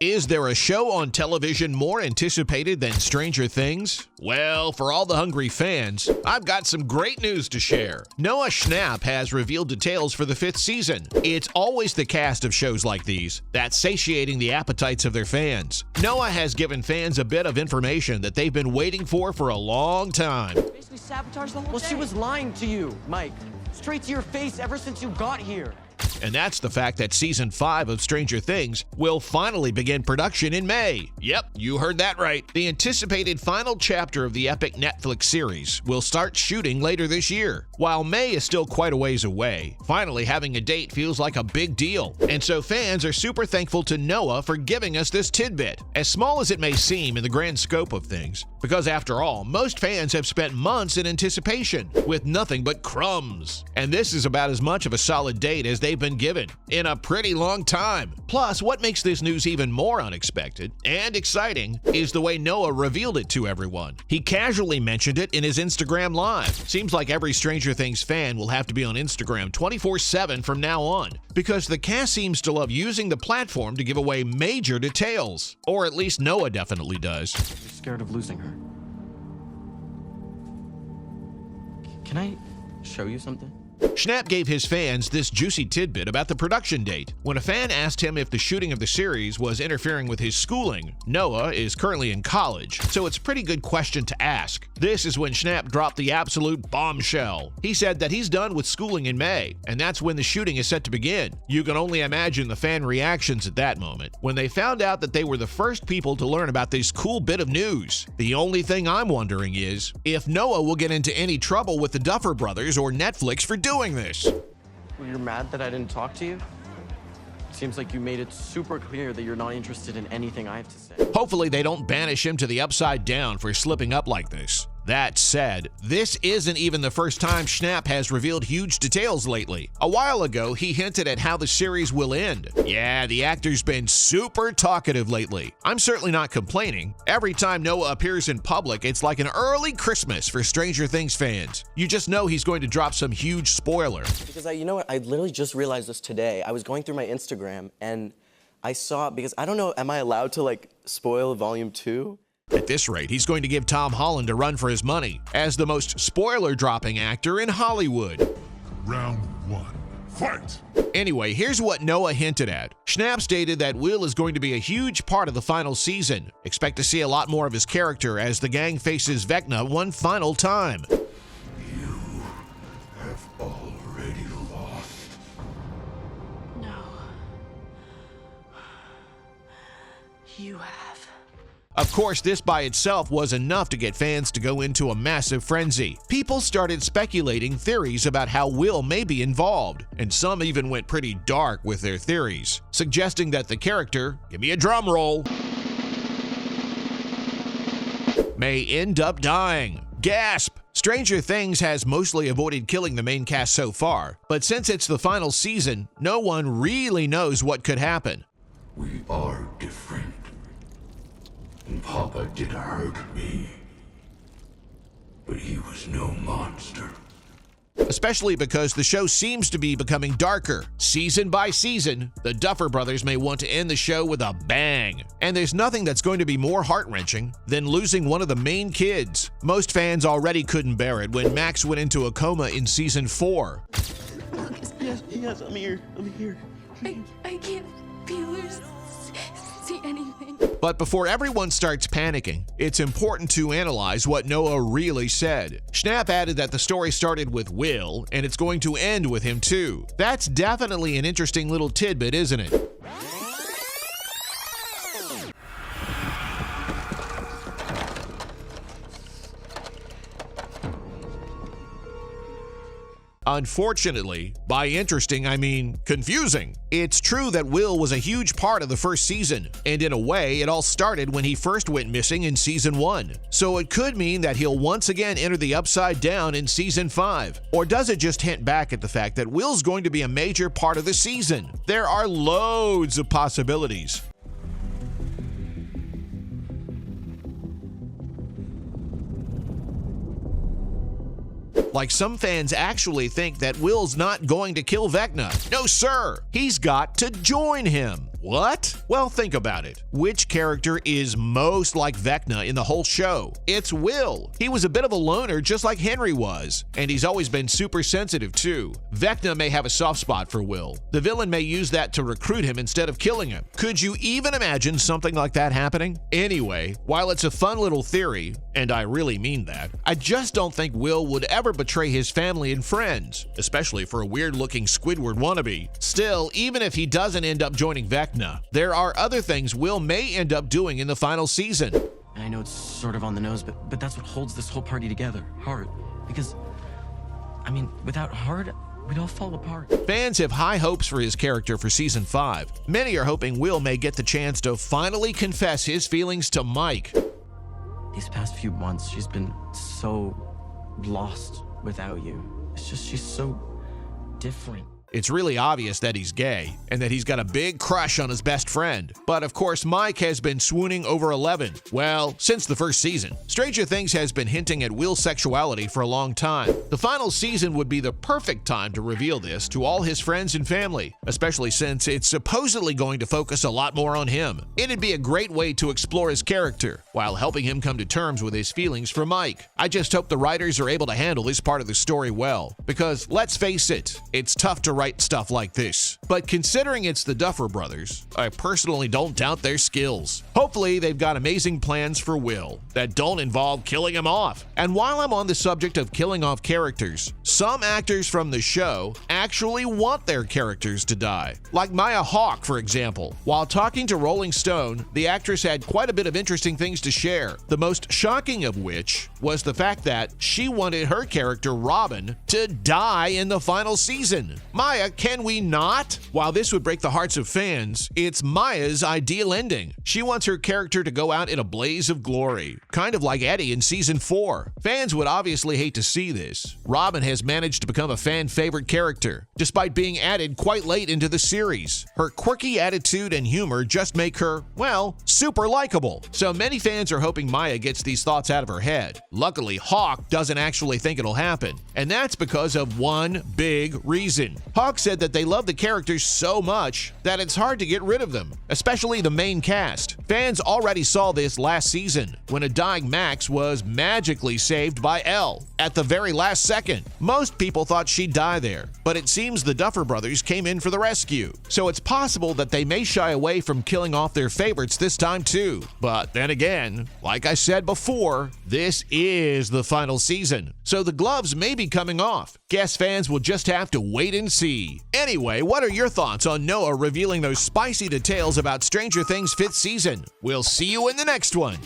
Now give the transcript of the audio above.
Is there a show on television more anticipated than Stranger Things? Well, for all the hungry fans, I've got some great news to share. Noah Schnapp has revealed details for the 5th season. It's always the cast of shows like these that's satiating the appetites of their fans. Noah has given fans a bit of information that they've been waiting for a long time. Basically sabotaged the whole day. She was lying to you, Mike. Straight to your face ever since you got here. And that's the fact that Season 5 of Stranger Things will finally begin production in May. Yep, you heard that right. The anticipated final chapter of the epic Netflix series will start shooting later this year. While May is still quite a ways away, finally having a date feels like a big deal. And so fans are super thankful to Noah for giving us this tidbit, as small as it may seem in the grand scope of things. Because after all, most fans have spent months in anticipation with nothing but crumbs. And this is about as much of a solid date as they've been given in a pretty long time. Plus, what makes this news even more unexpected and exciting is the way Noah revealed it to everyone. He casually mentioned it in his Instagram Live. Seems like every Stranger Things fan will have to be on Instagram 24/7 from now on, because the cast seems to love using the platform to give away major details. Or at least Noah definitely does. You're scared of losing her. Can I show you something? Schnapp gave his fans this juicy tidbit about the production date. When a fan asked him if the shooting of the series was interfering with his schooling, Noah is currently in college, so it's a pretty good question to ask. This is when Schnapp dropped the absolute bombshell. He said that he's done with schooling in May, and that's when the shooting is set to begin. You can only imagine the fan reactions at that moment, when they found out that they were the first people to learn about this cool bit of news. The only thing I'm wondering is if Noah will get into any trouble with the Duffer Brothers or Netflix for doing this. Well, you're mad that I didn't talk to you? Seems like you made it super clear that you're not interested in anything I have to say. Hopefully they don't banish him to the Upside Down for slipping up like this. That said, this isn't even the first time Schnapp has revealed huge details lately. A while ago, he hinted at how the series will end. Yeah, the actor's been super talkative lately. I'm certainly not complaining. Every time Noah appears in public, it's like an early Christmas for Stranger Things fans. You just know he's going to drop some huge spoiler. Because you know what, I literally just realized this today. I was going through my Instagram and I saw, because I don't know, am I allowed to like spoil Volume 2? At this rate, he's going to give Tom Holland a run for his money as the most spoiler-dropping actor in Hollywood. Round 1, fight! Anyway, here's what Noah hinted at. Schnapp stated that Will is going to be a huge part of the final season. Expect to see a lot more of his character as the gang faces Vecna one final time. You have already lost. No. You have. Of course, this by itself was enough to get fans to go into a massive frenzy. People started speculating theories about how Will may be involved, and some even went pretty dark with their theories, suggesting that the character, give me a drum roll, may end up dying. Gasp! Stranger Things has mostly avoided killing the main cast so far, but since it's the final season, no one really knows what could happen. We are different. And Papa did hurt me. But he was no monster. Especially because the show seems to be becoming darker. Season by season, the Duffer Brothers may want to end the show with a bang. And there's nothing that's going to be more heart-wrenching than losing one of the main kids. Most fans already couldn't bear it when Max went into a coma in Season 4. Yes, I'm here. I can't feel or see anything. But before everyone starts panicking, it's important to analyze what Noah really said. Schnapp added that the story started with Will, and it's going to end with him too. That's definitely an interesting little tidbit, isn't it? Unfortunately, by interesting, I mean confusing. It's true that Will was a huge part of the first season, and in a way, it all started when he first went missing in Season 1. So it could mean that he'll once again enter the Upside Down in Season 5. Or does it just hint back at the fact that Will's going to be a major part of the season? There are loads of possibilities. Like some fans actually think that Will's not going to kill Vecna. No, sir! He's got to join him. What? Well, think about it. Which character is most like Vecna in the whole show? It's Will. He was a bit of a loner just like Henry was, and he's always been super sensitive too. Vecna may have a soft spot for Will. The villain may use that to recruit him instead of killing him. Could you even imagine something like that happening? Anyway, while it's a fun little theory, and I really mean that, I just don't think Will would ever betray his family and friends, especially for a weird-looking Squidward wannabe. Still, even if he doesn't end up joining Vecna, there are other things Will may end up doing in the final season. And I know it's sort of on the nose, but that's what holds this whole party together, heart. Because, I mean, without heart, we'd all fall apart. Fans have high hopes for his character for Season 5. Many are hoping Will may get the chance to finally confess his feelings to Mike. These past few months, she's been so lost without you. It's just, she's so different. It's really obvious that he's gay and that he's got a big crush on his best friend. But of course, Mike has been swooning over Eleven. Well, since the first season. Stranger Things has been hinting at Will's sexuality for a long time. The final season would be the perfect time to reveal this to all his friends and family, especially since it's supposedly going to focus a lot more on him. It'd be a great way to explore his character while helping him come to terms with his feelings for Mike. I just hope the writers are able to handle this part of the story well, because let's face it, it's tough to write stuff like this. But considering it's the Duffer Brothers, I personally don't doubt their skills. Hopefully, they've got amazing plans for Will that don't involve killing him off. And while I'm on the subject of killing off characters, some actors from the show actually want their characters to die. Like Maya Hawke, for example. While talking to Rolling Stone, the actress had quite a bit of interesting things to share, the most shocking of which was the fact that she wanted her character, Robin, to die in the final season. Maya, can we not? While this would break the hearts of fans, it's Maya's ideal ending. She wants her character to go out in a blaze of glory, kind of like Eddie in Season 4. Fans would obviously hate to see this. Robin has managed to become a fan favorite character, despite being added quite late into the series. Her quirky attitude and humor just make her, well, super likable. So many fans are hoping Maya gets these thoughts out of her head. Luckily, Hawke doesn't actually think it'll happen, and that's because of one big reason. Hawke said that they love the characters so much that it's hard to get rid of them, especially the main cast. Fans already saw this last season when a dying Max was magically saved by Elle at the very last second. Most people thought she'd die there, but it seems the Duffer Brothers came in for the rescue. So it's possible that they may shy away from killing off their favorites this time too. But then again, like I said before, this is the final season, so the gloves may be coming off. Guess fans will just have to wait and see. Anyway, what are your thoughts on Noah revealing those spicy details about Stranger Things 5th season? We'll see you in the next one.